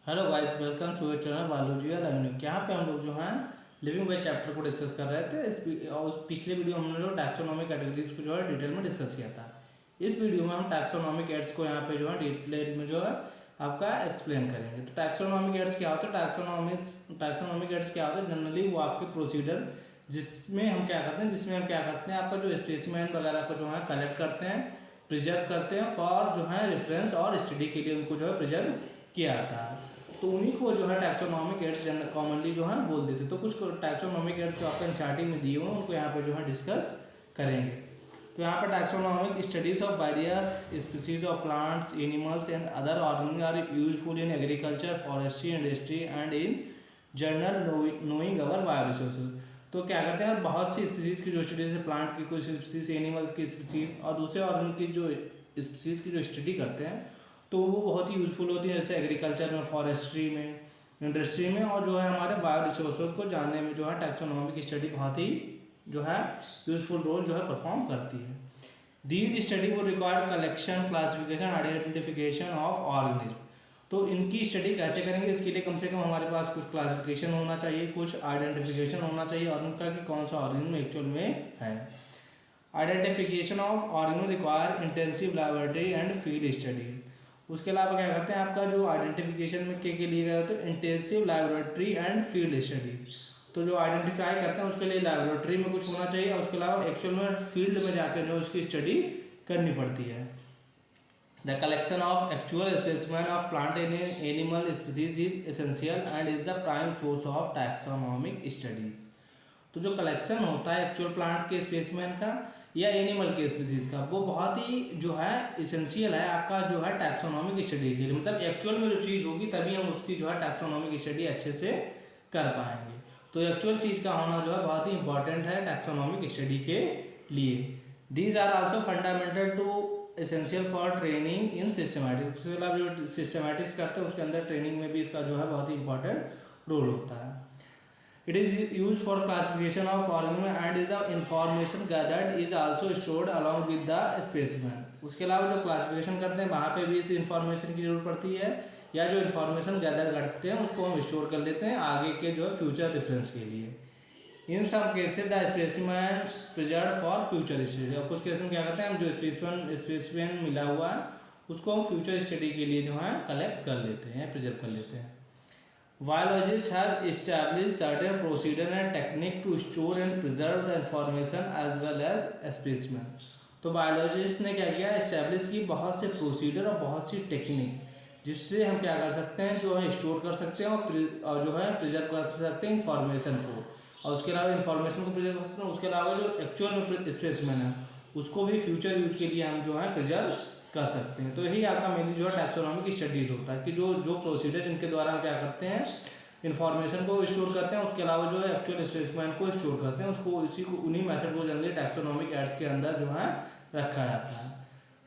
Hello guys, welcome to your channel biology और unique. यहाँ पे हम लोग जो हैं लिविंग वेज चैप्टर को डिस्कस कर रहे थे। उस पिछले वीडियो में हमने जो टैक्सोनॉमी कैटेगरीज को जो है डिटेल में डिस्कस किया था। इस वीडियो में हम टैक्सोनॉमिक एड्स को यहाँ पे जो है डिटेल में जो है आपका एक्सप्लेन करेंगे। तो टैक्सोनॉमिक एड्स क्या होता है? टैक्सोनॉमिक एड्स क्या होता है? जनरली वो आपके प्रोसीजर जिसमें हम क्या करते हैं आपका जो स्पेसिमेन वगैरह को जो है कलेक्ट करते हैं, प्रिजर्व करते हैं फॉर जो है रेफरेंस और स्टडी के लिए उनको जो है प्रिजर्व किया जाता है। तो उन्हीं को जो है टैक्सोनॉमिक एड्स कॉमनली जो है बोल देते। तो कुछ टैक्सोनॉमिक एड्स जो आपको एनसीईआरटी में दिए हुए हैं उनको यहाँ पे जो है डिस्कस करेंगे। तो यहाँ पर taxonomic studies of various species of plants, animals and other organism are useful in agriculture, forestry, industry and in general knowing our bioresources. तो क्या करते हैं, बहुत सी स्पीसीज की जो स्टडीज है, प्लांट की कुछ स्पीसीज, एनिमल्स की स्पीसीज और दूसरे ऑर्गन की जो स्पीसीज की जो स्टडी करते हैं तो वो बहुत ही यूज़फुल होती है, जैसे एग्रीकल्चर में, फॉरेस्ट्री में, इंडस्ट्री में, और जो है हमारे बायो रिसोर्सेज को जानने में जो है टैक्सोनॉमी की स्टडी बहुत ही जो है यूज़फुल रोल जो है परफॉर्म करती है। दीज स्टडी वो require collection, classification, identification of organism. तो इनकी स्टडी कैसे करेंगे? इसके लिए कम से कम हमारे पास कुछ क्लासिफिकेशन होना चाहिए, कुछ आइडेंटिफिकेशन होना चाहिए और उनका कि कौन सा ऑर्गेनिज्म एक्चुअल में है। Identification of organism require intensive laboratory and field study. उसके अलावा क्या करते हैं, आपका जो आइडेंटिफिकेशन में के लिए गए होते हैं intensive laboratory and field studies. तो जो आइडेंटिफाई करते हैं उसके लिए लैबोरेटरी में कुछ होना चाहिए और उसके अलावा एक्चुअल में फील्ड में जाकर जो उसकी स्टडी करनी पड़ती है। The collection of actual specimen of plant and animal species is essential and is the prime source of taxonomic studies. तो जो कलेक्शन होता है एक्चुअल प्लांट के स्पेसिमेन का या एनिमल के स्पीसीज का, वो बहुत ही जो है इसेंशियल है आपका जो है टैक्सोनॉमिक स्टडी के लिए। मतलब एक्चुअल में जो चीज़ होगी तभी हम उसकी जो है टैक्सोनॉमिक स्टडी अच्छे से कर पाएंगे। तो एक्चुअल चीज़ का होना जो है बहुत ही इंपॉर्टेंट है टैक्सोनॉमिक स्टडी के लिए। These are also fundamental to essential for training in systematics. उसके अलावा जो सिस्टमैटिक्स करते हैं उसके अंदर ट्रेनिंग में भी इसका जो है बहुत ही इंपॉर्टेंट रोल होता है। It is used for classification of organism and is the information gathered is also stored along with the specimen। उसके अलावा जो क्लासिफिकेशन करते हैं वहाँ पे भी इस इंफॉर्मेशन की जरूरत पड़ती है, या जो इन्फॉर्मेशन गैदर करते हैं उसको हम स्टोर कर लेते हैं आगे के जो है फ्यूचर रेफरेंस के लिए। In some cases the specimen preserve for future study. और कुछ केस में क्या करते हैं, हम जो स्पेसिमेन मिला हुआ है उसको हम फ्यूचर स्टडी के लिए जो है कलेक्ट कर लेते हैं, प्रिजर्व कर लेते हैं। Biologists have established certain procedure and technique to store and preserve the information as well as specimen। तो बायोलॉजिस्ट ने क्या किया, एस्टैब्लिश की बहुत से प्रोसीजर और बहुत सी टेक्निक जिससे हम क्या कर सकते हैं, जो है स्टोर कर सकते हैं और जो है प्रिजर्व कर सकते हैं इंफॉर्मेशन को। और उसके अलावा इंफॉर्मेशन को प्रिजर्व कर सकते हैं, उसके अलावा जो एक्चुअल में स्पेसिमेन है उसको भी फ्यूचर यूज के लिए हम जो है प्रिजर्व कर सकते हैं। तो यही आपका मेनली जो है टैक्सोनॉमी की स्टडीज होता है कि जो प्रोसीजर जिनके द्वारा हम क्या करते हैं, इन्फॉर्मेशन को स्टोर करते हैं, उसके अलावा जो है एक्चुअल स्पेसिमेन को स्टोर करते हैं, उसको उन्हीं मेथड को जनरली टैक्सोनॉमिक एड्स के अंदर जो है रखा जाता है।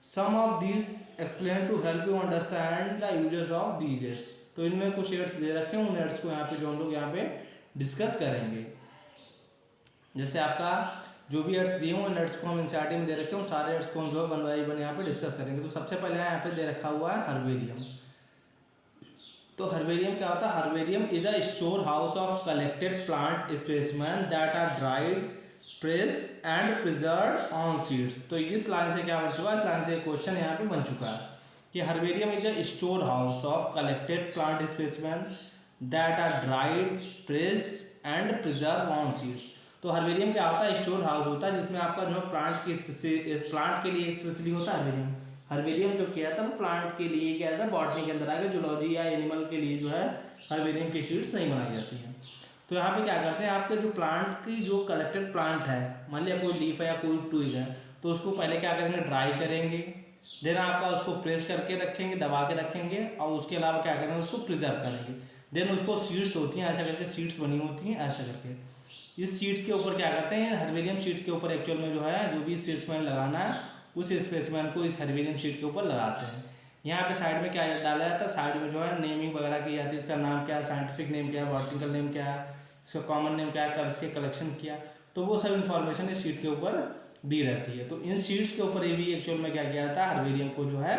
Some of these explain to help you understand the uses of these aids. तो इनमें कुछ एड्स दे रखे हैं, उन एड्स को यहाँ पे जो हम लोग यहाँ पे डिस्कस करेंगे। जैसे आपका जो भी एड्स दिए हुए एड्स को हम एनसीईआरटी में दे रखे हैं, सारे एड्स को हम जो है वन बाई वन यहाँ पे डिस्कस करेंगे। तो सबसे पहले यहाँ पे दे रखा हुआ है हर्बेरियम। तो हर्बेरियम क्या होता है? Herbarium is a store house of collected plant specimen that are dried, pressed and preserved on seeds. तो इस लाइन से क्या बन चुका है, इस लाइन से क्वेश्चन यहाँ पे बन चुका है कि herbarium is a store house of collected plant specimen that are dried, pressed and preserved on seeds. तो हर्बेरियम क्या होता है? स्टोर हाउस होता है जिसमें आपका जो प्लांट के लिए स्पेशली होता है हर्बेरियम। हर्बेरियम जो किया था वो प्लांट के लिए क्या था, बॉटनी के अंदर आकर जूलॉजी या एनिमल के लिए जो है हर्बेरियम की शीट्स नहीं बनाई जाती हैं। तो यहाँ पे क्या करते हैं, आपके जो प्लांट की जो कलेक्टेड प्लांट है, मान लिया कोई लीफ है या कोई ट्विग है, तो उसको पहले क्या करेंगे, ड्राई करेंगे, देन आपका उसको प्रेस करके रखेंगे, दबा के रखेंगे, और उसके अलावा क्या करेंगे, उसको प्रिजर्व करेंगे। देन उसको सीड्स होती हैं ऐसा करके, सीड्स बनी होती हैं ऐसा करके। इस शीट के ऊपर क्या करते हैं, हर्बेरियम शीट के ऊपर एक्चुअल में जो है जो भी स्पेसिमेन लगाना है उस स्पेसिमेन को इस हर्बेरियम शीट के ऊपर लगाते हैं। यहाँ पे साइड में क्या डाला जाता है, साइड में जो है नेमिंग वगैरह की जाती है, इसका नाम क्या है, साइंटिफिक नेम क्या है, बॉटनिकल नेम क्या है, इसका कॉमन नेम क्या है, कब इसके कलेक्शन किया, तो वो सब इन्फॉर्मेशन इस शीट के ऊपर दी रहती है। तो इन शीट्स के ऊपर ये भी एक्चुअल में क्या किया जाता है, हर्बेरियम को जो है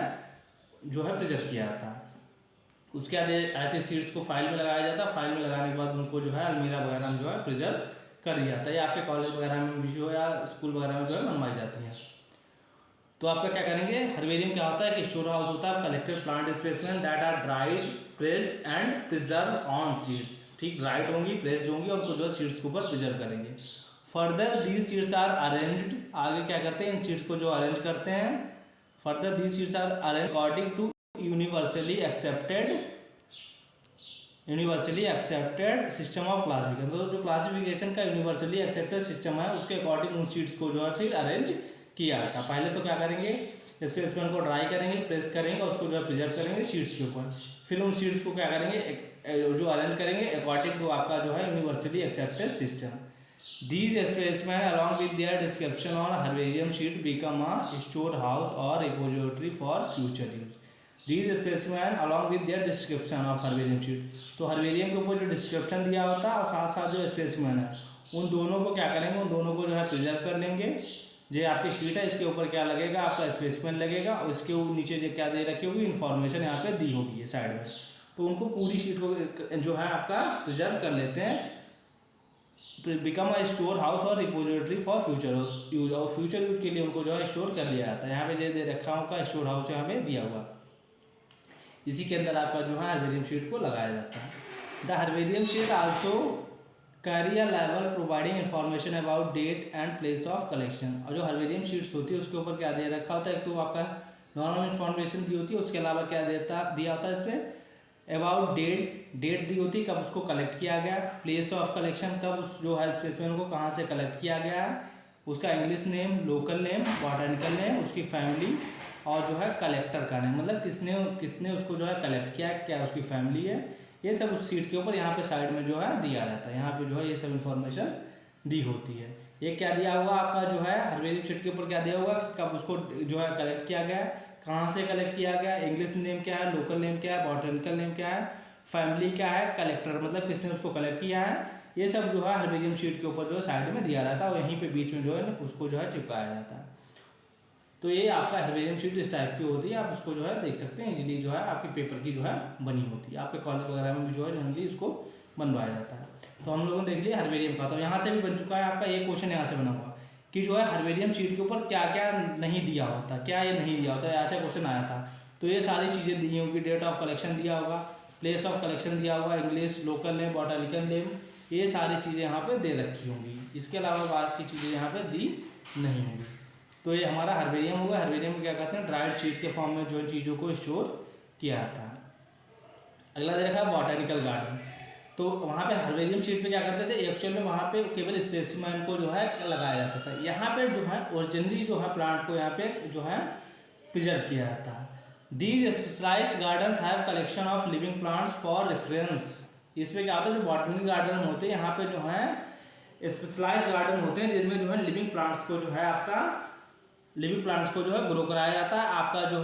प्रिजर्व किया जाता है। उसके बाद ऐसे सीड्स को फाइल में लगाया जाता है। फाइल में लगाने के बाद उनको जो है अलमीरा वगैरह में जो है प्रिजर्व कर दिया जाता है। या आपके कॉलेज वगैरह में भी जो है या स्कूल वगैरह में जो है बनवाई जाती हैं। तो आपका क्या करेंगे, हर्बेरियम क्या होता है कि स्टोर हाउस होता है collected plant specimen that are dried pressed and preserve on seeds. ठीक, ड्राइड होंगी, प्रेस्ड होंगी और उनको जो सीड्स के ऊपर प्रिजर्व करेंगे। Further these seeds are arranged, आगे क्या करते हैं इन सीड्स को जो अरेंज करते हैं। Further these seeds are arrange according to universally accepted system of classification. तो जो क्लासिफिकेशन का यूनिवर्सली एक्सेप्टेड सिस्टम है उसके अकॉर्डिंग उन सीड्स को जो है फिर अरेंज किया था। पहले तो क्या करेंगे, स्पेसिमेन को ड्राई करेंगे, प्रेस करेंगे और उसको जो है प्रिजर्व करेंगे सीड्स के ऊपर। फिर उन सीड्स को क्या करेंगे, जो अरेंज करेंगे अकॉर्डिंग टू आपका जो है universally accepted system. These specimens along with their description on herbarium sheet become a storehouse or repository for future use. These specimens along with their description of herbarium sheet, तो herbarium के ऊपर जो description दिया होता है और साथ साथ जो स्पेसिमेन है उन दोनों को क्या करेंगे, उन दोनों को जो है प्रिजर्व कर लेंगे। जो आपकी शीट है इसके ऊपर क्या लगेगा, आपका स्पेसिमेन लगेगा और इसके नीचे जो क्या दे रखी होगी इन्फॉर्मेशन यहाँ पे दी होगी है साइड में। तो उनको पूरी शीट को जो है आपका प्रिजर्व कर लेते हैं। बिकम अ स्टोर हाउस और रिपोजिटरी फॉर फ्यूचर यूज, और फ्यूचर यूज के लिए उनको जो है स्टोर कर लिया जाता है। यहाँ पे दे रखा होगा स्टोर हाउस यहाँ पे दिया हुआ, इसी के अंदर आपका जो है हर्बेरियम शीट को लगाया जाता है। The herbarium sheet also carry a लेवल providing information about date and place of collection. और जो हर्बेरियम शीट्स होती है उसके ऊपर क्या दे रखा होता है, एक तो आपका नॉर्मल इन्फॉर्मेशन दी होती है, उसके अलावा क्या दिया होता है इस पर अबाउट डेट दी होती है कब उसको कलेक्ट किया गया, प्लेस ऑफ कलेक्शन कब उस जो है स्पेसिमेन को कहाँ से कलेक्ट किया गया है, उसका English name, local name, botanical name, उसकी फैमिली और जो है कलेक्टर का नेम, मतलब किसने उसको जो है कलेक्ट किया, क्या उसकी फैमिली है, ये सब उस सीट के ऊपर यहाँ पे साइड में जो है दिया रहता है। यहाँ पे जो है ये सब इन्फॉर्मेशन दी होती है। ये क्या दिया हुआ आपका जो है हर्बेरियम शीट के ऊपर क्या दिया हुआ कि कब उसको जो है कलेक्ट किया गया, कहाँ से कलेक्ट किया गया, इंग्लिश नेम क्या है, लोकल नेम क्या है, बॉटनिकल नेम क्या है, फैमिली क्या है, कलेक्टर मतलब किसने उसको कलेक्ट किया है, ये सब जो है हर्बेरियम शीट के ऊपर जो है साइड में दिया रहता है और यहीं पे बीच में जो है उसको जो है चिपकाया जाता है। तो ये आपका हर्बेरियम शीट इस टाइप की होती है, आप उसको जो है देख सकते हैं इजीली जो है आपके पेपर की जो है बनी होती है। आपके कॉलेज वगैरह में भी जो है जनरली इसको बनवाया जाता है। तो हम लोगों ने देख लिया हर्बेरियम का, तो यहाँ से भी बन चुका है आपका एक क्वेश्चन यहाँ से बना हुआ कि जो है हर्बेरियम शीट के ऊपर क्या क्या नहीं दिया होता, क्या ये नहीं दिया होता, ऐसा क्वेश्चन आया था। तो ये सारी चीज़ें दी होंगी, डेट ऑफ कलेक्शन दिया होगा, प्लेस ऑफ कलेक्शन दिया होगा, English, local name, botanical name, ये सारी चीज़ें यहाँ पे दे रखी होंगी। इसके अलावा बाकी चीज़ें यहाँ पे दी नहीं होंगी। तो ये हमारा हर्बेरियम होगा। हर्बेरियम को क्या कहते हैं, ड्राइड शीट के फॉर्म में जो चीज़ों को स्टोर किया जाता है। अगला दे रखा है बॉटनिकल गार्डन। तो वहाँ पे हर्बेरियम शीट पे क्या करते थे, एक्चुअल में वहाँ पे केवल स्पेसिमेन को जो है लगाया जाता था। यहाँ पे जो है ओरिजिनली जो है प्लांट को यहाँ पे जो है प्रिजर्व किया जाता है। These specialised gardens have collection of living plants for reference. इसमें क्या होता है, जो बॉटनिकल गार्डन होते हैं यहाँ पे जो है स्पेशलाइज्ड गार्डन होते हैं जिनमें जो है लिविंग प्लांट्स को जो है आपका जो है ग्रो कराया जाता है आपका जो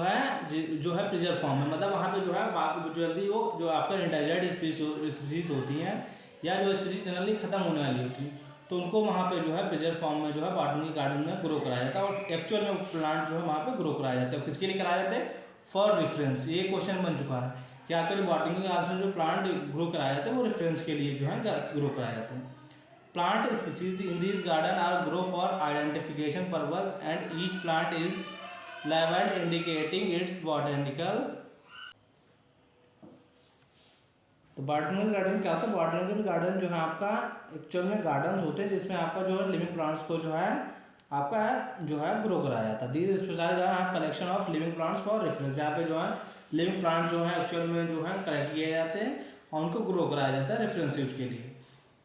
है प्रिजर्व फॉर्म में। मतलब वहाँ पे जो है जल्दी वो जो आपका इंडेंजर्ड स्पीसीज होती हैं या जो स्पीसीज जनरली खत्म होने वाली होती हैं तो उनको वहाँ पे जो है प्रिजर्व फॉर्म में जो है बॉटनिकल गार्डन में ग्रो कराया जाता है और एक्चुअल में प्लांट जो है वहाँ पे ग्रो कराया जाता है। किसके लिए कराया जाता है, फॉर रेफरेंस। ये क्वेश्चन बन चुका है कि आपके बॉटनिकल गार्डन में जो प्लांट ग्रो कराया जाता है वो रेफरेंस के लिए जो है ग्रो कराया जाता है। Plant species in this garden are grow for identification purpose and each plant is labeled indicating its botanical। तो बॉटनिकल गार्डन क्या होता है, बॉटनिकल गार्डन जो है आपका एक्चुअल में गार्डन्स होते हैं जिसमें आपका जो है लिविंग प्लांट्स को जो है आपका जो है ग्रो कराया जाता है। These specialised are collection of living plants for reference. जहाँ पे जो है लिविंग प्लांट जो है एक्चुअल में जो है कलेक्ट किए जाते हैं और उनको ग्रो कराया जाता है रेफरेंस यूज के लिए।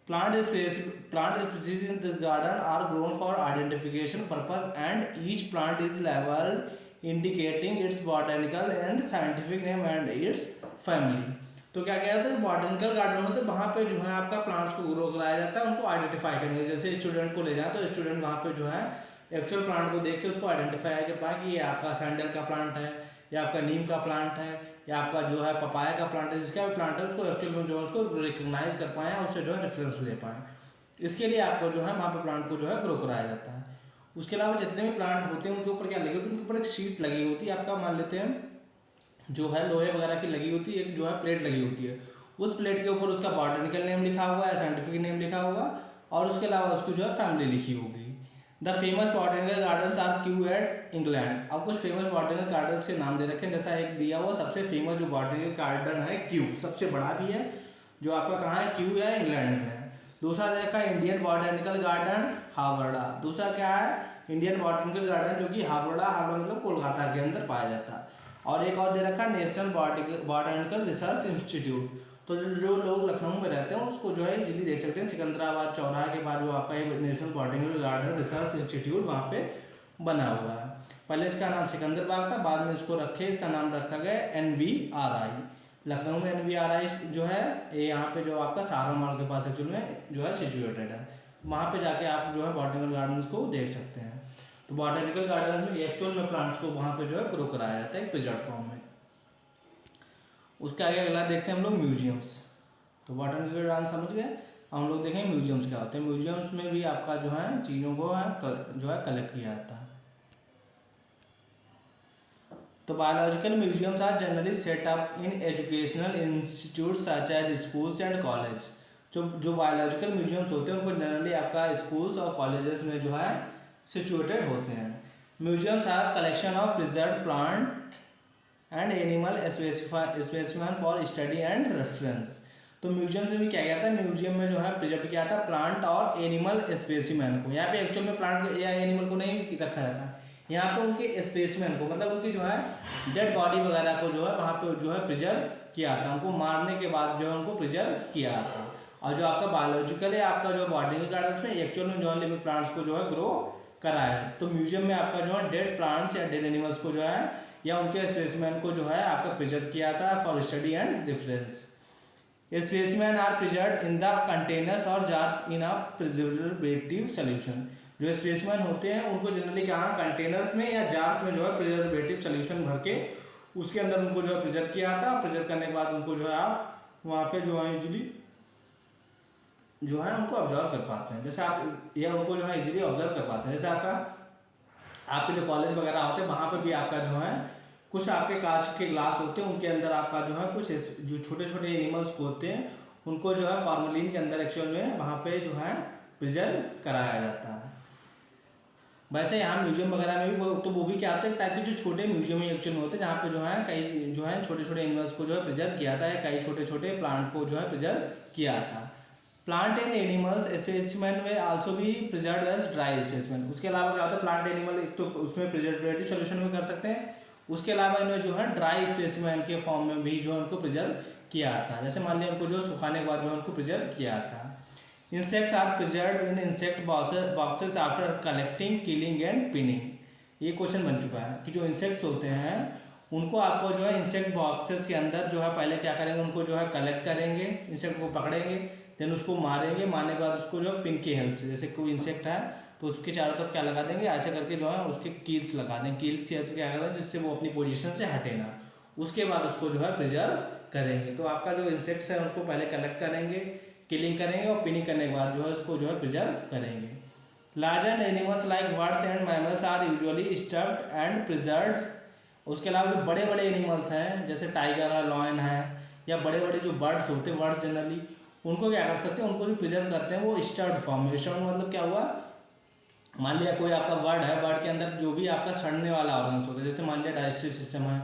Plant species in this garden are grown for identification purpose and each plant is labeled indicating its botanical and scientific name and its family। तो क्या कहते हैं बॉटनिकल गार्डन होते हैं वहाँ पे जो है आपका प्लांट्स को ग्रो कराया जाता है, उनको आइडेंटिफाई करने के। जैसे स्टूडेंट को ले जाए तो स्टूडेंट वहाँ पे जो है एक्चुअल प्लांट को देख के उसको आइडेंटिफाई कर पाए कि ये आपका सैंडल का प्लांट है या आपका नीम का प्लांट है या आपका जो है पपाया का प्लांट है, जिसका भी प्लांट है उसको एक्चुअल में जो है उसको रिकग्नाइज कर पाएँ और उससे जो है रेफरेंस ले पाएँ। इसके लिए आपको जो है वहाँ पे प्लांट को जो है ग्रो कराया जाता है। उसके अलावा जितने भी प्लांट होते हैं उनके ऊपर क्या लगी होती है, उनके ऊपर एक शीट लगी होती है। आपका मान लेते हैं जो है लोहे वगैरह की लगी होती है, एक जो है प्लेट लगी होती है, उस प्लेट के ऊपर उसका बॉटनिकल नेम लिखा हुआ है, साइंटिफिक नेम लिखा हुआ, और उसके अलावा उसकी जो है फैमिली लिखी होगी। The famous botanical gardens are Kew at England. अब कुछ फेमस बॉटनिकल गार्डन्स के नाम दे रखे हैं, जैसा एक दिया हुआ सबसे फेमस जो बॉटनिकल गार्डन है क्यू, सबसे बड़ा भी है, जो आपका कहाँ है, क्यू है, इंग्लैंड में है। दूसरा देखा इंडियन बॉटनिकल गार्डन हावड़ा। दूसरा क्या है, इंडियन बॉटनिकल गार्डन जो कि हावड़ा, हावड़ा मतलब कोलकाता के अंदर पाया जाता है। और एक और दे रखा है नेशनल बॉटनिकल रिसर्च इंस्टीट्यूट। तो जो लोग लखनऊ में रहते हैं उसको जो है इजीली देख सकते हैं, सिकंदराबाद चौराहे के बाद जो आपका ये national botanical garden research institute वहाँ पे बना हुआ है। पहले इसका नाम सिकंदर बाग था, बाद में इसको रखे, इसका नाम रखा गया NVRI। लखनऊ में NVRI जो है ये यहाँ पे जो आपका सहारा मॉल के पास एक्चुअल में जो है सिचुएटेड है। वहाँ पे जाके आप जो है बॉटनिकल गार्डन को देख सकते हैं। तो बॉटनिकल गार्डन में एक्चुअल में प्लांट्स को वहाँ पे जो है ग्रो कराया जाता है प्रिजर्व फॉर्म में। उसके आगे अगला देखते हैं हम लोग म्यूजियम्स। तो बॉटनिकल गार्डन समझ गए, हम लोग देखेंगे म्यूजियम्स क्या होते हैं। म्यूजियम्स में भी आपका जो है चीज़ों को जो है कलेक्ट किया जाता है। तो biological museums are generally set up in educational institute such as schools and college. जो बायोलॉजिकल म्यूजियम्स होते हैं उनको जनरली आपका स्कूल्स और कॉलेजेस में जो है सिचुएटेड होते हैं। Museums are collection of preserve plant and animal specimen for study and reference. तो म्यूजियम में भी क्या गया था, म्यूजियम में जो है प्रिजर्व किया था प्लांट और एनिमल स्पेसिमेन को। यहाँ पे एक्चुअल में प्लांट या एनिमल को नहीं रखा जाता, यहाँ पे उनके स्पेसिमेन को, मतलब उनकी जो है डेड बॉडी वगैरह को जो है वहाँ पे जो है प्रिजर्व किया था, उनको मारने के बाद जो है उनको प्रिजर्व किया था। और जो आपका बायोलॉजिकल है, आपका जो बॉटनिकल गार्डन्स में एक्चुअल में जो है लिविंग प्लांट्स को जो है ग्रो कराया है। तो म्यूजियम में आपका जो है डेड प्लांट्स या डेड एनिमल्स को जो है या उनके स्पेसिमेन को जो है आपका प्रिजर्व किया था for study and reference. Specimen are preserve in the containers और jars in a preservative solution. जो स्पेसिमेन होते हैं उनको जनरली कहाँ कंटेनर्स में या जार्स में जो है प्रिजर्वेटिव सोल्यूशन भर के उसके अंदर उनको जो है प्रिजर्व किया था। प्रिजर्व करने के बाद उनको जो है आप वहाँ पे जो है इजीली जो है उनको ऑब्जर्व कर पाते हैं, जैसे आप या उनको जो है इजीली ऑब्जर्व कर पाते हैं। जैसे आपके जो कॉलेज वगैरह होते हैं वहाँ पे भी आपका जो है कुछ आपके कांच के ग्लास होते हैं, उनके अंदर आपका जो है कुछ जो छोटे छोटे एनिमल्स होते हैं उनको जो है फॉर्मेलिन के अंदर एक्चुअल में वहाँ पे जो है प्रिजर्व कराया जाता है। वैसे यहाँ म्यूजियम वगैरह में भी तो वो भी क्या होता है टाइप के जो छोटे म्यूजियम एक्चुअल में होते हैं, जहाँ पे जो है कई जो है छोटे छोटे एनिमल्स को जो है प्रिजर्व किया था, या कई छोटे छोटे प्लांट को जो है प्रिजर्व किया था। प्लांट एंड एनिमल्स स्पेसिमेन में आल्सो भी प्रिजर्व एज ड्राई स्पेसिमेन। उसके अलावा क्या होता है प्लांट एनिमल एक तो उसमें प्रिजर्वेटिव सोल्यूशन में कर सकते हैं, उसके अलावा इन्हें जो है ड्राई स्पेसिमेन के फॉर्म में भी जो है उनको प्रिजर्व किया जाता है। जैसे मान लिया उनको जो सुखाने के बाद जो है उनको प्रिजर्व किया जाता है। Insects are preserve in insect boxes after collecting killing and pinning. ये क्वेश्चन बन चुका है कि जो इंसेक्ट्स होते हैं उनको आपको जो है इंसेक्ट बॉक्सेस के अंदर जो है पहले क्या करेंगे, उनको जो है कलेक्ट करेंगे, इंसेक्ट को पकड़ेंगे, देन उसको मारेंगे, मारने के बाद उसको जो पिन की हेल्प से, जैसे कोई इंसेक्ट है तो उसके चारों तरफ क्या लगा देंगे, ऐसे करके जो है उसके कील्स लगा देंगे, कील्स क्या करें जिससे वो अपनी पोजीशन से हटे ना। उसके बाद उसको जो है प्रिजर्व करेंगे। तो आपका जो इंसेक्ट्स है उसको पहले कलेक्ट करेंगे, किलिंग करेंगे और पिनिंग करने के बाद जो है उसको जो है प्रिजर्व करेंगे। Larger animals like birds and mammals are usually stuffed and preserved. उसके अलावा जो बड़े बड़े एनिमल्स हैं जैसे टाइगर है, लॉयन है, या बड़े बड़े जो बर्ड्स होते हैं, बर्ड्स जनरली उनको क्या कर सकते हैं, उनको जो प्रिजर्व करते हैं वो स्टफ्ड फॉर्म में। स्टफ्ड मतलब क्या हुआ, मान लिया कोई आपका बर्ड है, बर्ड के अंदर जो भी आपका सड़ने वाला ऑर्गन्स होता है, जैसे मान लिया डाइजेस्टिव सिस्टम है,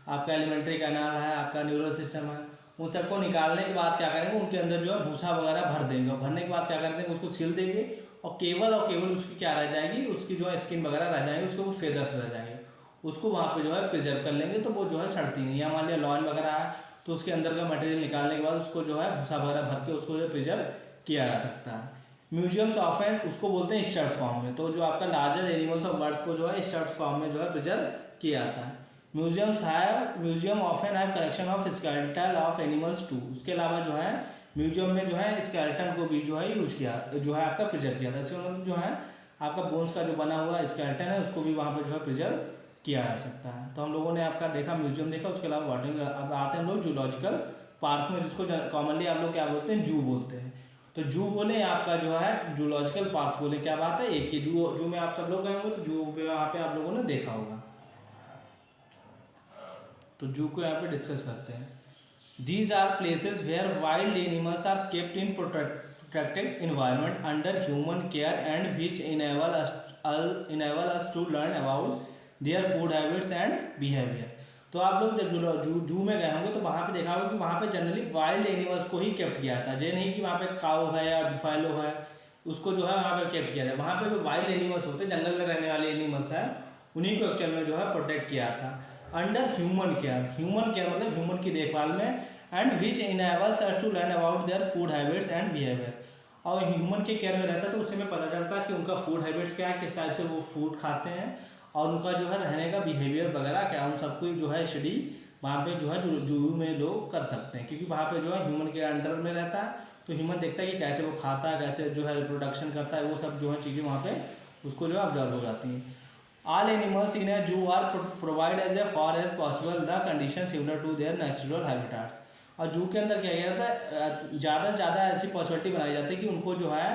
आपका एलिमेंट्री कैनाल है, आपका न्यूरल सिस्टम है, उन सबको निकालने के बाद क्या करेंगे उनके अंदर जो है भूसा वगैरह भर देंगे, और भरने के बाद क्या कर देंगे उसको सील देंगे, और केवल उसकी क्या रह जाएगी, उसकी जो है स्किन वगैरह रह जाएगी, उसके वो फेदर्स रह जाएंगे, उसको वहाँ पे जो है प्रिजर्व कर लेंगे, तो वो जो है सड़ती नहीं। या मान लिया लॉयन वगैरह है तो उसके अंदर का मटेरियल निकालने के बाद उसको जो है भूसा वगैरह भर के उसको जो प्रिजर्व किया जा सकता है। म्यूजियम्स ऑफन उसको बोलते हैं स्टफ्ड फॉर्म में। तो जो आपका लार्जर एनिमल्स और बर्ड्स को जो है स्टफ्ड फॉर्म में जो है प्रिजर्व किया जाता है। Museum often have collection of skeletal of animals too. उसके अलावा जो है म्यूजियम में जो है स्केलेटन को भी जो है यूज किया, जो है आपका प्रिजर्व किया था। इसके मतलब जो है आपका बोन्स का जो बना हुआ स्केलेटन है उसको भी वहाँ पर जो है प्रिजर्व किया जा सकता है। तो हम लोगों ने आपका देखा म्यूजियम देखा, उसके अलावा बॉटनिकल। अब आते हैं हम लोग जूलॉजिकल पार्क्स में, जिसको कॉमनली आप लोग क्या बोलते हैं, जू बोलते हैं। तो जू बोले आपका जो है जूलॉजिकल पार्क्स बोले, क्या बात है, एक ही जू में आप सब लोग गए होंगे, तो जू पे वहाँ पे आप लोगों ने देखा होगा। तो जू को यहाँ पे डिस्कस करते हैं। These are places where wild animals are kept in protected environment under human care and which enable us to learn about their food habits and behaviour. तो आप लोग जब जू में गए होंगे तो वहाँ पे देखा होगा कि वहाँ पे जनरली वाइल्ड एनिमल्स को ही केप्ट किया था। ये नहीं कि वहाँ पे काऊ है या बुफैलो है उसको जो है वहाँ पे केप्ट किया जाए। वहाँ पे जो वाइल्ड एनिमल्स होते हैं, जंगल में रहने वाले एनिमल्स हैं, उन्हीं को एक्चुअल में जो है प्रोटेक्ट किया था under human care. Human care मतलब ह्यूमन की देखभाल में, and which enables us to learn about their food habits and behaviour. और ह्यूमन के केयर में रहता है तो उससे में पता चलता है कि उनका फूड हैबिट्स क्या है, किस टाइप से वो फूड खाते हैं, और उनका जो है रहने का बिहेवियर वगैरह क्या, उन सबको जो है स्टडी वहाँ पे जो है जू में लोग कर सकते हैं। क्योंकि वहाँ पे जो है ह्यूमन के अंडर में रहता है तो ह्यूमन देखता है कि कैसे वो खाता है, कैसे जो है रिप्रोडक्शन करता है, वो सब जो है चीज़ें वहाँ पे उसको जो है ऑब्जर्व हो जाती हैं। All animals in a zoo are provide as far as possible the condition similar to their natural habitats. और जू के अंदर क्या किया जाता है, ज़्यादा से ज़्यादा ऐसी पॉसिबिलिटी बनाई जाती है कि उनको जो है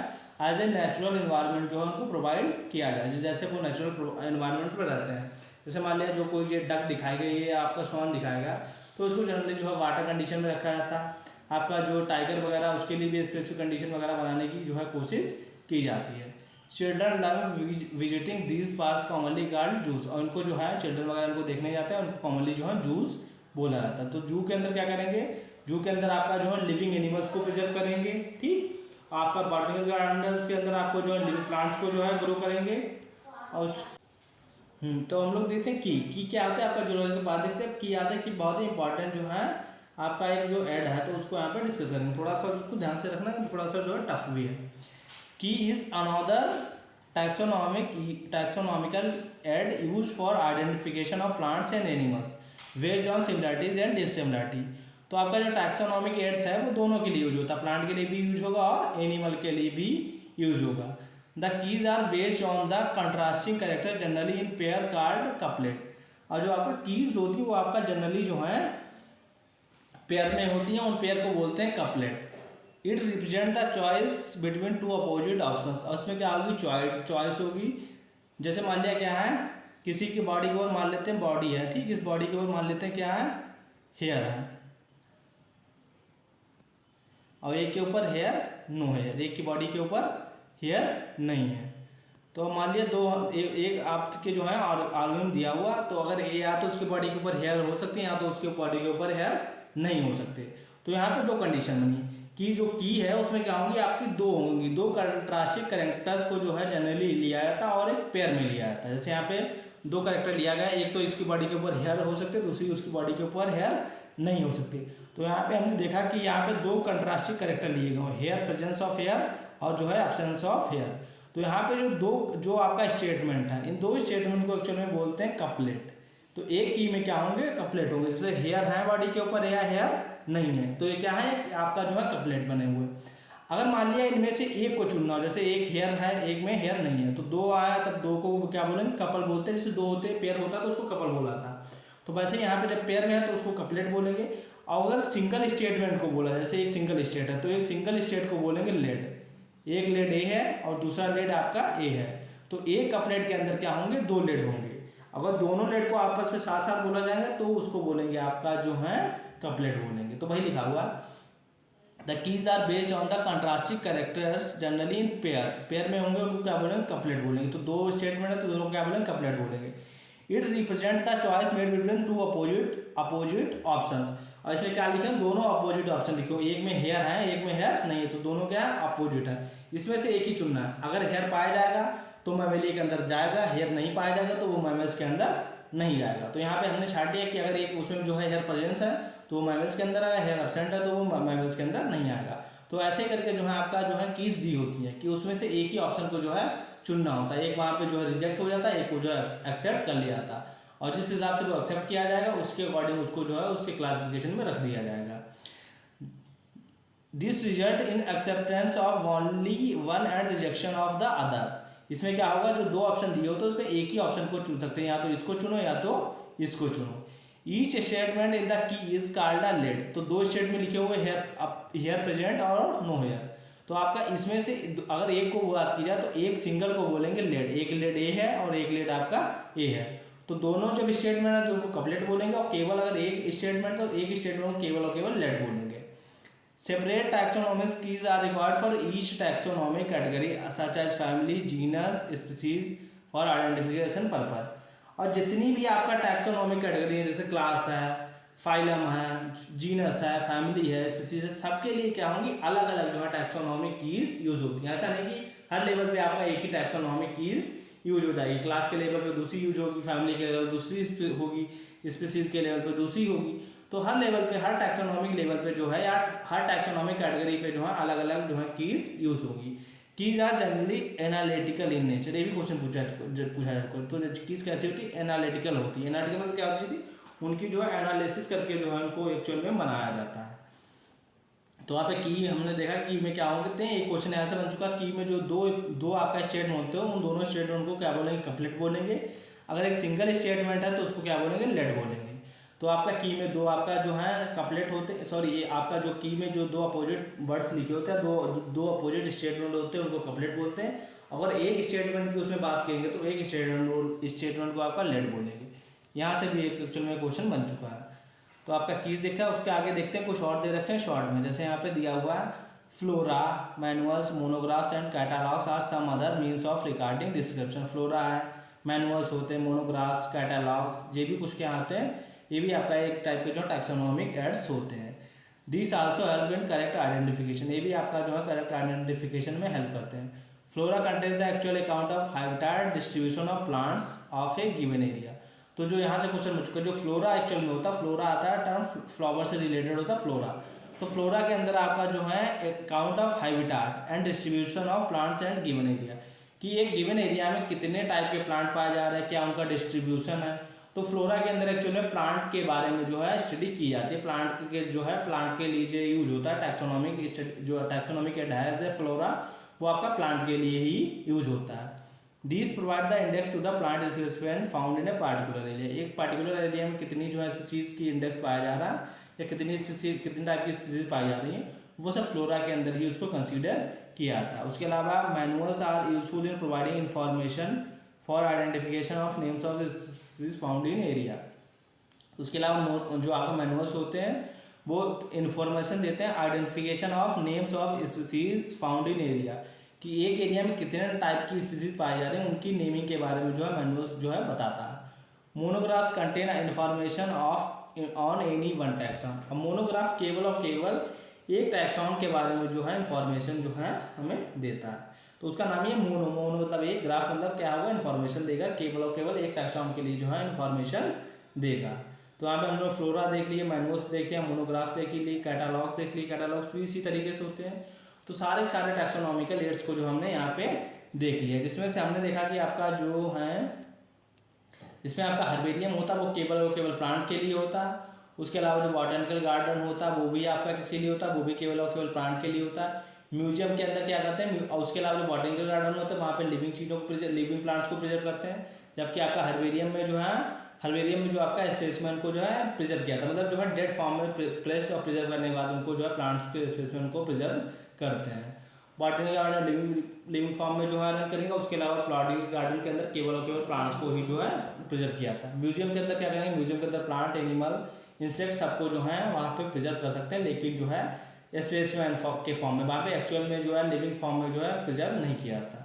एज ए नेचुरल इन्वायरमेंट जो है उनको प्रोवाइड किया जाए, जैसे वो नेचुरल इन्वायरमेंट में रहते हैं। जैसे मान लिया जो कोई ये डक दिखाई गई है, आपका स्वान दिखाएगा, तो उसको जनरली जो है वाटर कंडीशन में रखा जाता है। आपका जो टाइगर वगैरह उसके लिए भी स्पेसिफिक कंडीशन वगैरह बनाने की जो है कोशिश की जाती है। Children love visiting these parks commonly called juice. और उनको जो है चिल्ड्रन वगैरह उनको देखने जाते हैं, उनको कॉमनली जो है जूस बोला जाता है। तो जू के अंदर क्या करेंगे, जू के अंदर आपका जो है लिविंग एनिमल्स को प्रिजर्व करेंगे, ठीक। आपका बॉटनिकल गार्डन्स के अंदर आपको जो है लिविंग प्लांट्स को जो है ग्रो करेंगे। और तो हम लोग देखते हैं की क्या होता है, आपका जूलॉजी के बाद देखते हैं की आता है कि बहुत ही इंपॉर्टेंट जो है आपका एक जो एड है, तो उसको यहाँ पे डिस्कस करेंगे। थोड़ा सा उसको ध्यान से रखना, थोड़ा सा जो है टफ भी है। Key is another taxonomical aid use for identification of plants and animals based on similarities and dissimilarity. तो आपका जो टैक्सोनॉमिक एड्स है वो दोनों के लिए यूज होता है, प्लांट के लिए भी यूज होगा और एनिमल के लिए भी यूज होगा। The keys are based on the contrasting character generally in pair called couplet. और जो आपका कीज होती है वो आपका जनरली जो है पेयर में होती हैं, उन पेयर को बोलते हैं couplet. It represent the choice between two opposite options. और उसमें क्या होगी, चॉइस होगी। जैसे मान लिया क्या है, किसी की बॉडी के ऊपर मान लेते हैं बॉडी है, ठीक, इस बॉडी के ऊपर मान लेते हैं क्या है, हेयर है, और एक के ऊपर हेयर नो हेयर, एक की बॉडी के ऊपर हेयर नहीं है। तो मान लिया दो एक आपके जो है आर्गुमेंट दिया हुआ, तो अगर या तो उसके बॉडी के ऊपर हेयर हो सकते हैं या तो उसके बॉडी के ऊपर हेयर नहीं हो सकते। तो यहाँ पे दो कंडीशन बनी कि जो की है उसमें क्या होंगी, आपकी दो होंगी, दो कंट्रास्टिंग कैरेक्टर्स को जो है जनरली लिया जाता है और एक पेयर में लिया जाता है। जैसे यहाँ पे दो कैरेक्टर लिया गया, एक तो इसकी बॉडी के ऊपर हेयर हो सकते, दूसरी उसकी बॉडी के ऊपर हेयर नहीं हो सकती। तो यहाँ पे हमने देखा कि यहाँ पे दो कंट्रास्टिंग कैरेक्टर लिए गए, हेयर प्रेजेंस ऑफ हेयर और जो है एब्सेंस ऑफ हेयर। तो यहाँ पे जो आपका स्टेटमेंट है, इन दो स्टेटमेंट को एक्चुअल में बोलते हैं कपलेट। तो एक की में क्या होंगे, कपलेट होंगे। जैसे हेयर है बॉडी के ऊपर या हेयर नहीं है, तो ये क्या है, आपका जो है कपलेट बने हुए। अगर मान लिया इनमें से एक को चुनना हो, जैसे एक हेयर है एक में हेयर नहीं है, तो दो आया तब दो को क्या बोलेंगे, कपल बोलते हैं। जैसे दो होते पेयर होता तो उसको कपल बोला था। तो वैसे यहाँ पे जब पेयर में है तो उसको कपलेट बोलेंगे। और अगर सिंगल स्टेटमेंट को बोला, जैसे एक सिंगल स्टेट है तो एक सिंगल स्टेट को बोलेंगे लेड। एक लेड ए है और दूसरा लेड आपका ए है, तो एक कपलेट के अंदर क्या होंगे, दो लेड होंगे। अगर दोनों लेड को आपस में साथ साथ बोला जाएगा तो उसको बोलेंगे आपका जो है कपलेट बोलेंगे। तो वही लिखा हुआ, the keys are based on the contrasting characters generally in pair. Pair में होंगे उनको क्या बोलेंगे, कपलेट बोलेंगे। तो दो स्टेटमेंट है तो दोनों को क्या बोलेंगे, कपलेट बोलेंगे। It represent the choice made between two opposite options. और इसमें क्या लिखे, दोनों अपोजिट ऑप्शन लिखो, एक में हेयर है एक में हेयर नहीं है, तो दोनों क्या है, अपोजिट है। इसमें से एक ही चुनना है। अगर हेयर पाया जाएगा तो मैमेलिया के अंदर जाएगा, हेयर नहीं पाया जाएगा तो वो मैमल्स के अंदर नहीं जाएगा। तो यहाँ पे हमने छाट दिया कि अगर एक उसमें जो है हेयर प्रेजेंस है तो वो मैमल्स के अंदर आएगा, हेयर एब्सेंट है तो वो मैमल्स के अंदर नहीं आएगा। तो ऐसे करके जो है आपका जो है कीज दी होती है कि उसमें से एक ही ऑप्शन को जो है चुनना होता है। एक वहाँ पे जो है रिजेक्ट हो जाता है, एक को जो है एक्सेप्ट कर लिया जाता है, और जिस हिसाब से वो एक्सेप्ट किया जाएगा उसके अकॉर्डिंग उसको जो है उसके क्लासिफिकेशन में रख दिया जाएगा। This result in acceptance of only one and rejection of the other. इसमें क्या होगा, जो दो ऑप्शन दिए होते हैं उसमें एक ही ऑप्शन को चुन सकते हैं, या तो इसको चुनो या तो इसको चुनो। Each statement in the key is called a lead. तो दो स्टेटमेंट लिखे हुए हेयर प्रेजेंट और नो हेयर। तो आपका इसमें से अगर एक को बात की जाए तो एक सिंगल को बोलेंगे लेड, एक लेड ए है और एक लेड आपका ए है। तो दोनों जब स्टेटमेंट है तो उनको कपलेट बोलेंगे, और केवल अगर एक स्टेटमेंट तो एक स्टेटमेंट को केवल और केवल लेट बोलेंगे। Separate taxonomic keys are required for each taxonomic category such as family, genus, species for identification purpose. और जितनी भी आपका टैक्सोनॉमिक कैटेगरी है, जैसे क्लास है, फाइलम है, जीनस है, फैमिली है, स्पीसीज है, सबके लिए क्या होंगी, अलग अलग जो है टैक्सोनॉमिक कीज यूज होती हैं। ऐसा नहीं कि हर लेवल पे आपका एक ही टैक्सोनॉमिक कीज यूज हो जाएगी। क्लास के लेवल पे दूसरी यूज होगी, फैमिली के लेवल दूसरी होगी, स्पीसीज के लेवल पे दूसरी होगी। तो हर लेवल पे, हर टैक्सोनॉमिक लेवल पे जो है या हर टैक्सोनॉमिक कैटेगरी पे जो है अलग अलग जो है कीज यूज होगी। Keys are generally analytical in nature. ये भी क्वेश्चन पूछा जाता है। तो कीज कैसी होती है, एनालिटिकल होती है। एनालिटिकल मतलब क्या होती थी, उनकी जो है एनालिसिस करके जो है उनको एक्चुअल में बनाया जाता है। तो वहाँ पे की हमने देखा की में क्या होते हैं, एक क्वेश्चन ऐसा बन चुका, की में जो दो आपका स्टेटमेंट होते हो, उन दोनों स्टेटमेंट को क्या बोलेंगे, कपलेट बोलेंगे। अगर एक सिंगल स्टेटमेंट है तो उसको क्या बोलेंगे, लेट बोलेंगे। तो आपका की में दो आपका जो है कपलेट होते, सॉरी ये आपका जो की में जो दो अपोजिट वर्ड्स लिखे होते हैं, दो अपोजिट स्टेटमेंट होते हैं, उनको कपलेट बोलते हैं। अगर एक स्टेटमेंट की उसमें बात करेंगे तो एक स्टेटमेंट को आपका लेट बोलेंगे। यहाँ से भी एक एक्चुअल में क्वेश्चन बन चुका है। तो आपका कीज देखा है, उसके आगे देखते हैं कुछ और दे रखे हैं शॉर्ट में। जैसे यहाँ पे दिया हुआ है, flora, manuals, monographs and catalogues are some other means of recording description. Flora है, मैनुअल्स होते हैं, मोनोग्राफ्स, कैटालॉग्स, ये भी कुछ क्या आते हैं, ये भी आपका एक टाइप के जो टैक्सोनॉमिक एड्स होते हैं। This also help in correct identification, ये भी आपका जो है करेक्ट आइडेंटिफिकेशन में हेल्प करते हैं। Flora contains the actual account of habitat distribution of plants of A given area. तो जो यहाँ से क्वेश्चन बन चुका है, जो फ्लोरा एक्चुअल में होता है, फ्लोरा आता है टर्म फ्लावर से रिलेटेड होता है फ्लोरा। तो फ्लोरा के अंदर आपका जो है account of habitat and distribution of plants and given area, कि एक गिवन एरिया में कितने टाइप के प्लांट पाए जा रहे हैं, क्या उनका डिस्ट्रीब्यूशन है। तो फ्लोरा के अंदर एक्चुअल में प्लांट के बारे में जो है स्टडी की जाती है। प्लांट के जो है प्लांट के लिए यूज होता है टैक्सोनॉमिक, जो टैक्सोनॉमिक एड है फ्लोरा, वो आपका प्लांट के लिए ही यूज होता है। These provide the index to the plant species found in a particular area। एक पर्टिकुलर एरिया में कितनी जो है स्पीसीज की इंडेक्स पाया जा रहा है या कितनी स्पीसीज, कितनी टाइप की स्पीसीज पाई जा रही हैं, वो सब फ्लोरा के अंदर ही उसको कंसीडर किया जाता है। उसके अलावा manuals are useful in providing information for identification of names of species found in area. उसके अलावा जो आपका मैनुअल्स होते हैं वो इंफॉर्मेशन देते हैं identification of names of species found in area, कि एक एरिया में कितने टाइप की स्पीसीज पाए जा रहे हैं, उनकी नेमिंग के बारे में जो है मैनुअल्स जो है बताता है। Monographs contain information of on any one taxon. अब मोनोग्राफ केवल और केवल एक टैक्सॉन के बारे में जो है इंफॉर्मेशन जो है हमें देता है, तो उसका नाम ही है मोनो। मोनो मतलब एक, ग्राफ मतलब क्या होगा, इन्फॉर्मेशन देगा, केवल और केवल एक टैक्सॉन के लिए जो है इन्फॉर्मेशन देगा। तो यहाँ पे हम लोग फ्लोरा देख लिए, मैनुअल्स देख लिया, मोनोग्राफ्स देख लिए, कैटालॉग्स देख लिए। कैटालॉग्स भी इसी तरीके से होते हैं। तो सारे के सारे टैक्सोनॉमिकल एड्स को जो हमने यहाँ पे देख लिया, जिसमें से हमने देखा कि आपका जो है इसमें आपका हर्बेरियम होता है वो केवल और केवल प्लांट के लिए होता है। उसके अलावा जो बॉटनिकल गार्डन होता है वो भी आपका किसके लिए होता है, वो भी केवल और केवल प्लांट के लिए होता है। म्यूजियम के अंदर क्या करते हैं, और उसके अलावा जो बॉटनिकल गार्डन होता है वहाँ पे लिविंग चीज़ों को लिविंग प्लांट्स को प्रिजर्व करते हैं। जबकि आपका हर्बेरियम में जो है, हर्बेरियम में जो आपका स्पेसिमेन को जो है प्रिजर्व किया था, मतलब जो है डेड फॉर्म में प्लेस और प्रिजर्व करने के बाद उनको जो है प्लांट्स के स्पेसिमेन को प्रिजर्व करते हैं। बॉटनिकल गार्डन लिविंग फॉर्म में जो है रन करेंगे। उसके अलावा प्लॉटिंग गार्डन के अंदर केवल और केवल प्लांट्स को ही जो है प्रिजर्व किया था। म्यूजियम के अंदर क्या करेंगे, म्यूजियम के अंदर प्लांट, एनिमल, इंसेक्ट सबको जो है वहाँ पे प्रिजर्व कर सकते हैं, लेकिन जो है स्पेसिमेन के फॉर्म में, वहाँ पे एक्चुअल में जो है लिविंग फॉर्म में जो है प्रिजर्व नहीं किया था।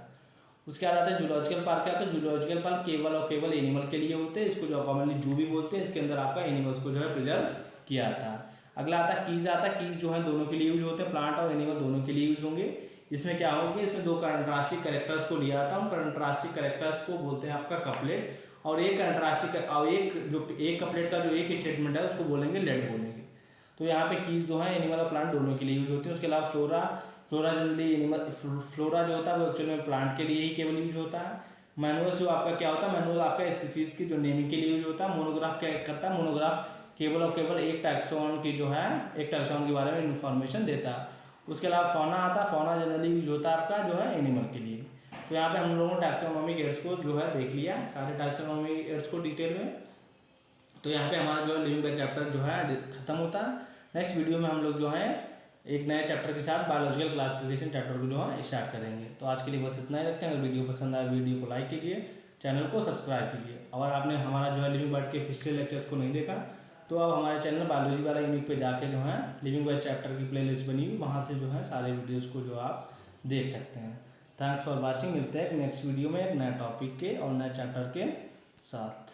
उसके बाद आता है जूलॉजिकल पार्क। क्या होता है, जूलॉजिकल पार्क केवल और केवल एनिमल के लिए होते हैं, इसको जो कॉमनली जू भी बोलते हैं। इसके अंदर आपका एनिमल्स को जो है प्रिजर्व किया जाता है। अगला आता है कीज। आता है कीज जो है दोनों के लिए यूज होते हैं, प्लांट और एनिमल दोनों के लिए यूज होंगे। इसमें क्या होंगे, इसमें दो कंट्रास्टिंग कैरेक्टर्स को लिया जाता है। उन कंट्रास्टिंग कैरेक्टर्स को बोलते हैं आपका कपलेट, और एक कंट्रास्टिंग और एक कपलेट का जो एक स्टेटमेंट है उसको बोलेंगे लेट बोलेंगे। तो यहाँ पे कीज जो है एनिमल और प्लांट दोनों के लिए यूज होते हैं। उसके अलावा फ्लोरा जनरली एनिमल, फ्लोरा जो होता है वो एक्चुअल में प्लांट के लिए ही केवल यूज होता है। मैनुअल्स जो आपका क्या होता है, मैनुअल आपका स्पीसीज की जो नेमिंग के लिए यूज होता है। मोनोग्राफ क्या करता है, मोनोग्राफ केवल और केवल एक टैक्सॉन की जो है, एक टैक्सॉन के बारे में इन्फॉर्मेशन देता है। उसके अलावा फौना आता है, फौना जनरली यूज होता है आपका जो है एनिमल के लिए। तो यहाँ पे हम लोगों ने टैक्सोनॉमिक एड्स को जो है देख लिया, सारे टैक्सोनॉमिक एड्स को डिटेल में। तो यहाँ पे हमारा जो है लिविंग बैच चैप्टर जो है खत्म होता है। नेक्स्ट वीडियो में हम लोग जो है एक नए चैप्टर के साथ बायोलॉजिकल क्लासिफिकेशन चैप्टर को जो है स्टार्ट करेंगे। तो आज के लिए बस इतना ही रखते हैं। अगर वीडियो पसंद आए वीडियो को लाइक कीजिए, चैनल को सब्सक्राइब कीजिए। और आपने हमारा जो है लिविंग वर्ड के पिछले लेक्चर्स को नहीं देखा तो आप हमारे चैनल बायोलॉजी वाला यूनिट पे जाके जो है लिविंग वर्ड चैप्टर की प्लेलिस्ट बनी हुई, वहाँ से जो है सारे वीडियोज़ को जो आप देख सकते हैं। Thanks for watching. मिलते हैं नेक्स्ट वीडियो में एक नए टॉपिक के और नए चैप्टर के साथ।